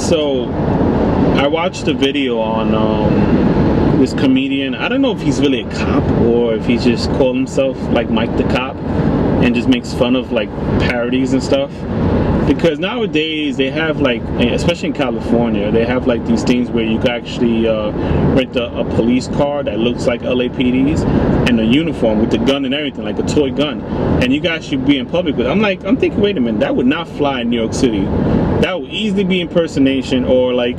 So I watched a video on this comedian. I don't know if he's really a cop or if he just called himself like Mike the Cop and just makes fun of like parodies and stuff. Because nowadays they have like, especially in California, they have like these things where you can actually rent a police car that looks like LAPD's and a uniform with the gun and everything, like a toy gun, and you guys should be in public with it. I'm thinking, wait a minute, that would not fly in New York City. That would easily be impersonation, or like,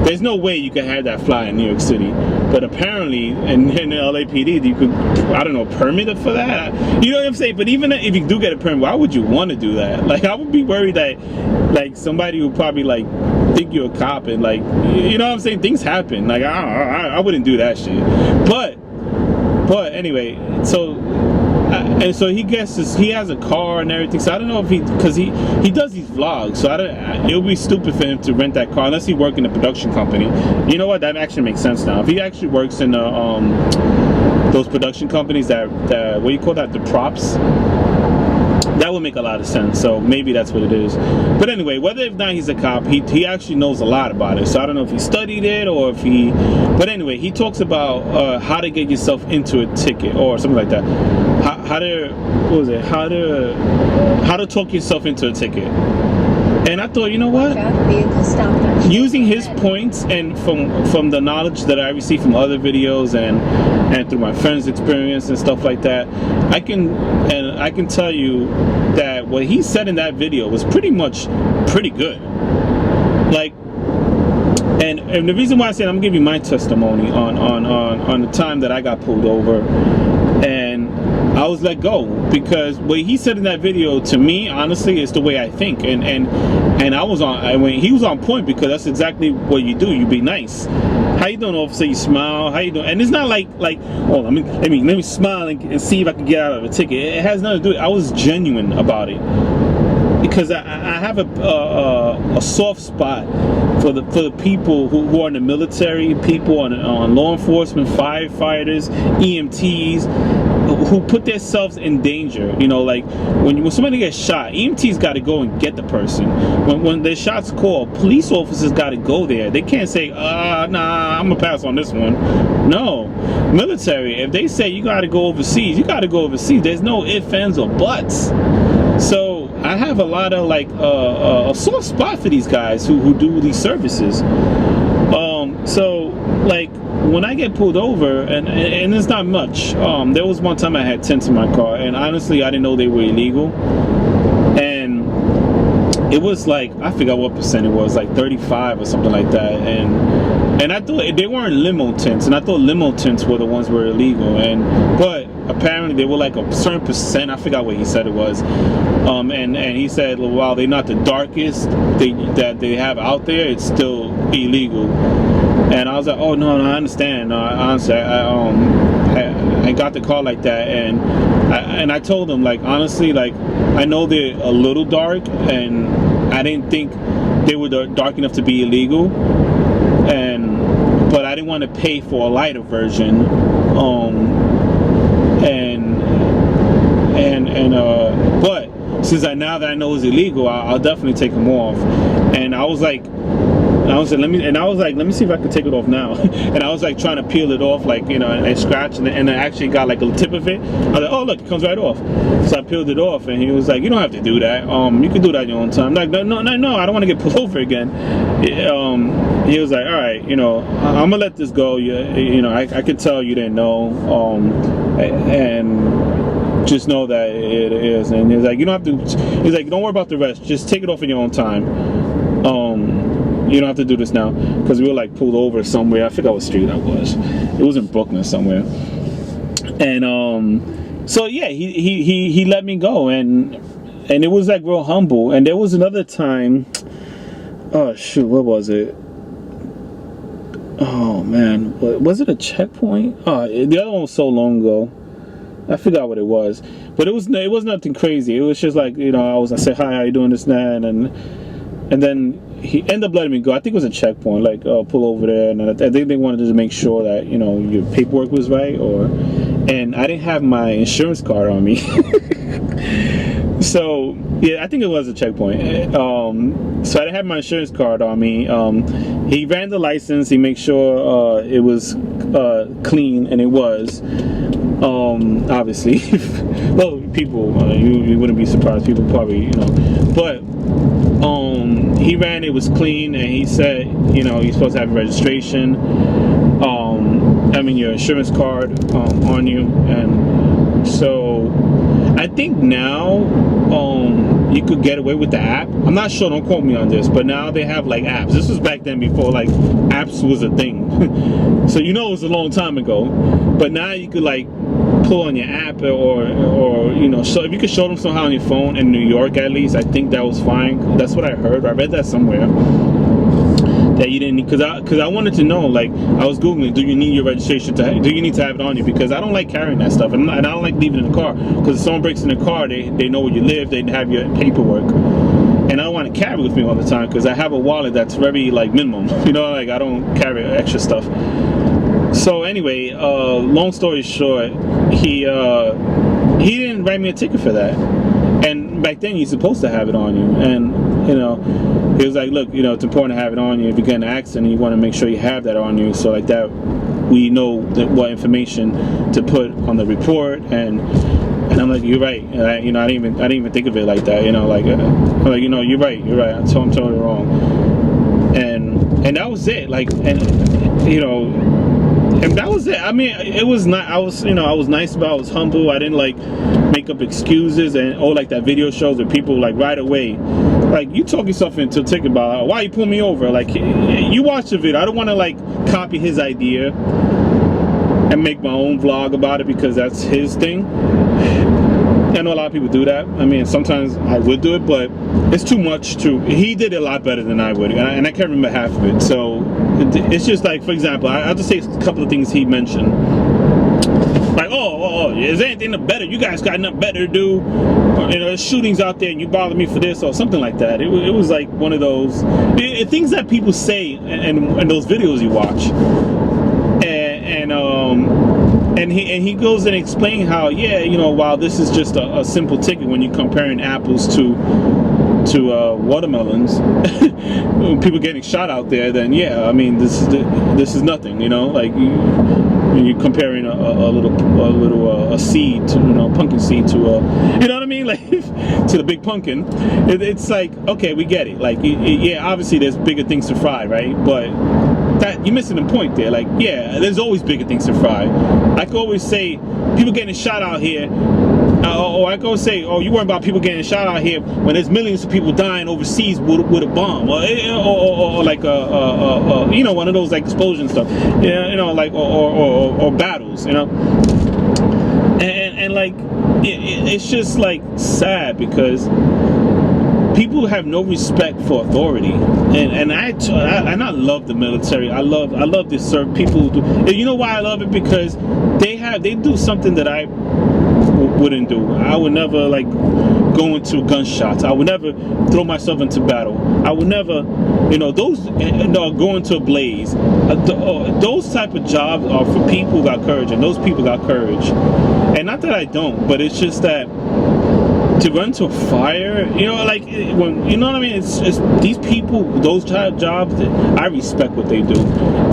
there's no way you could have that fly in New York City. But apparently in the LAPD, you could, I don't know, permit it for that. You know what I'm saying? But even if you do get a permit, why would you want to do that? Like, I would be worried that like somebody would probably like think you're a cop and like, you know what I'm saying? Things happen. Like I wouldn't do that shit. But anyway, so and so he guesses he has a car and everything. So I don't know if because he does these vlogs. So it would be stupid for him to rent that car unless he worked in a production company. You know what? That actually makes sense now. If he actually works in those production companies that what do you call that? The props. That would make a lot of sense. So maybe that's what it is. But anyway, whether if not he's a cop, he actually knows a lot about it. So I don't know if he studied it or if he. But anyway, he talks about how to get yourself into a ticket or something like that. How to talk yourself into a ticket. And I thought, you know what? Using his points and from the knowledge that I received from other videos and through my friends' experience and stuff like that, I can tell you that what he said in that video was pretty good. Like, and the reason why I said I'm giving my testimony on the time that I got pulled over, and I was let go because what he said in that video to me, honestly, is the way I think, and he was on point because that's exactly what you do. You be nice. How you doing, officer? You smile. How you doing? And it's not like oh, let me smile and see if I can get out of a ticket. It has nothing to do. I was genuine about it because I have a soft spot for the people who are in the military, people on law enforcement, firefighters, EMTs, who put themselves in danger. You know, like when somebody gets shot, EMTs got to go and get the person. When their shots called, police officers got to go there. They can't say, nah, I'm gonna pass on this one. No, military, if they say you got to go overseas, you got to go overseas. There's no ifs, ands, or buts. So I have a lot of like a soft spot for these guys who do these services. So like when I get pulled over, and it's not much. There was one time I had tents in my car, and honestly I didn't know they were illegal. And it was like, I forgot what percent it was, like 35 or something like that. And I thought they weren't limo tents, and I thought limo tents were the ones that were illegal. But apparently they were like a certain percent. I forgot what he said it was. And he said, well, while they're not the darkest that they have out there, it's still illegal. And I was like, oh no, I understand. Honestly, I got the car like that, and I told him, like, honestly, like, I know they're a little dark, and I didn't think they were dark enough to be illegal, but I didn't want to pay for a lighter version, but since now that I know it's illegal, I'll definitely take them off. And I was like, let me see if I can take it off now. And I was like trying to peel it off, like, you know, and I scratched, and I actually got like a tip of it. I was like, oh look, it comes right off. So I peeled it off, and he was like, you don't have to do that. You can do that in your own time. I'm like, no, I don't want to get pulled over again. He was like, all right, you know, I'm gonna let this go. You know, I could tell you didn't know, and just know that it is. And he's like, you don't have to. He's like, don't worry about the rest. Just take it off in your own time. You don't have to do this now, because we were like pulled over somewhere. I forgot what street that was. It was in Brooklyn somewhere. And so yeah, he let me go, and it was like real humble. And there was another time. Oh shoot, what was it? Oh man, was it a checkpoint? Oh, the other one was so long ago. I forgot what it was, but it was nothing crazy. It was just like, you know, I said, hi, how you doing, this and that, and then he ended up letting me go. I think it was a checkpoint, like pull over there, and I think they wanted to make sure that, you know, your paperwork was right, and I didn't have my insurance card on me. So yeah, I think it was a checkpoint. So I had my insurance card on me. He ran the license. He made sure it was clean, and it was. Obviously, well, people, you wouldn't be surprised. People probably, but he ran. It was clean, and he said, you're supposed to have a registration. Your insurance card on you, and so I think now you could get away with the app. I'm not sure, don't quote me on this, but now they have like apps. This was back then before like apps was a thing. So it was a long time ago. But now you could like pull on your app or so if you could show them somehow on your phone in New York at least, I think that was fine. That's what I heard. I read that somewhere. That you didn't need, because I wanted to know, like, I was Googling, do you need your registration do you need to have it on you? Because I don't like carrying that stuff, and I don't like leaving it in the car, because if someone breaks in the car, they know where you live, they have your paperwork, and I don't want to carry with me all the time, because I have a wallet that's very, like, minimum, like, I don't carry extra stuff. So anyway, long story short, he didn't write me a ticket for that, and back then you're supposed to have it on you, and he was like, look, it's important to have it on you. If you get in an accident, you want to make sure you have that on you, so like that we know what information to put on the report. And I'm like, you're right. I didn't even think of it like that. I'm like, you're right. I'm totally wrong. And that was it. Like, and that was it. I mean, it was not. I was nice about it. I was humble. I didn't like make up excuses and like that video shows where people like right away, like, you talk yourself into a ticket about why you pull me over. Like, you watch the video. I don't want to like copy his idea and make my own vlog about it because that's his thing. I know a lot of people do that. I mean, sometimes I would do it, but it's too much to. He did it a lot better than I would, and I can't remember half of it. So it's just like, for example, I'll just say a couple of things he mentioned. Like, is there anything better? You guys got nothing better to do? There's shootings out there and you bother me for this or something like that. It was like one of those things that people say in those videos you watch. And he goes and explains how, while this is just a simple ticket when you're comparing apples to watermelons, people getting shot out there, then I mean, this is nothing, like when you're comparing a seed to pumpkin seed to you know what I mean, like to the big pumpkin. It's like, okay, we get it. Like, obviously there's bigger things to fry, right? But that you're missing the point there. Like, there's always bigger things to fry. I could always say people getting shot out here. Or I go say, you worry about people getting shot out here when there's millions of people dying overseas with a bomb, or like one of those like explosion stuff, like or battles, and like it's just like sad because people have no respect for authority, and I love the military. I love to serve people who do. You know why I love it? Because they do something that I wouldn't do. I would never like go into gunshots. I would never throw myself into battle. I would never, go into a blaze. Those type of jobs are for people who got courage, and those people got courage. And not that I don't, but it's just that to run to a fire, like when what I mean. It's these people, those type of jobs. I respect what they do,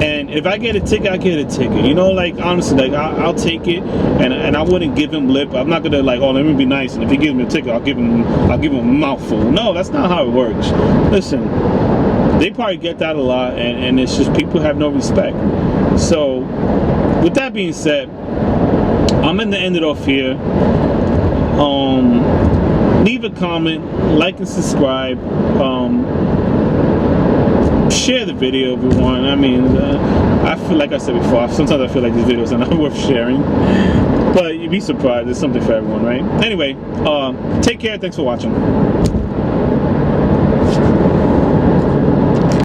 and if I get a ticket, I get a ticket. Like honestly, like I'll take it, and I wouldn't give him lip. I'm not gonna like, let me be nice, and if he gives me a ticket, I'll give him a mouthful. No, that's not how it works. Listen, they probably get that a lot, and it's just people have no respect. So, with that being said, I'm gonna end it off here. Leave a comment, like and subscribe, share the video if you want. I mean, I feel like I said before, sometimes I feel like these videos are not worth sharing, but you'd be surprised, there's something for everyone, right? Anyway, take care, thanks for watching.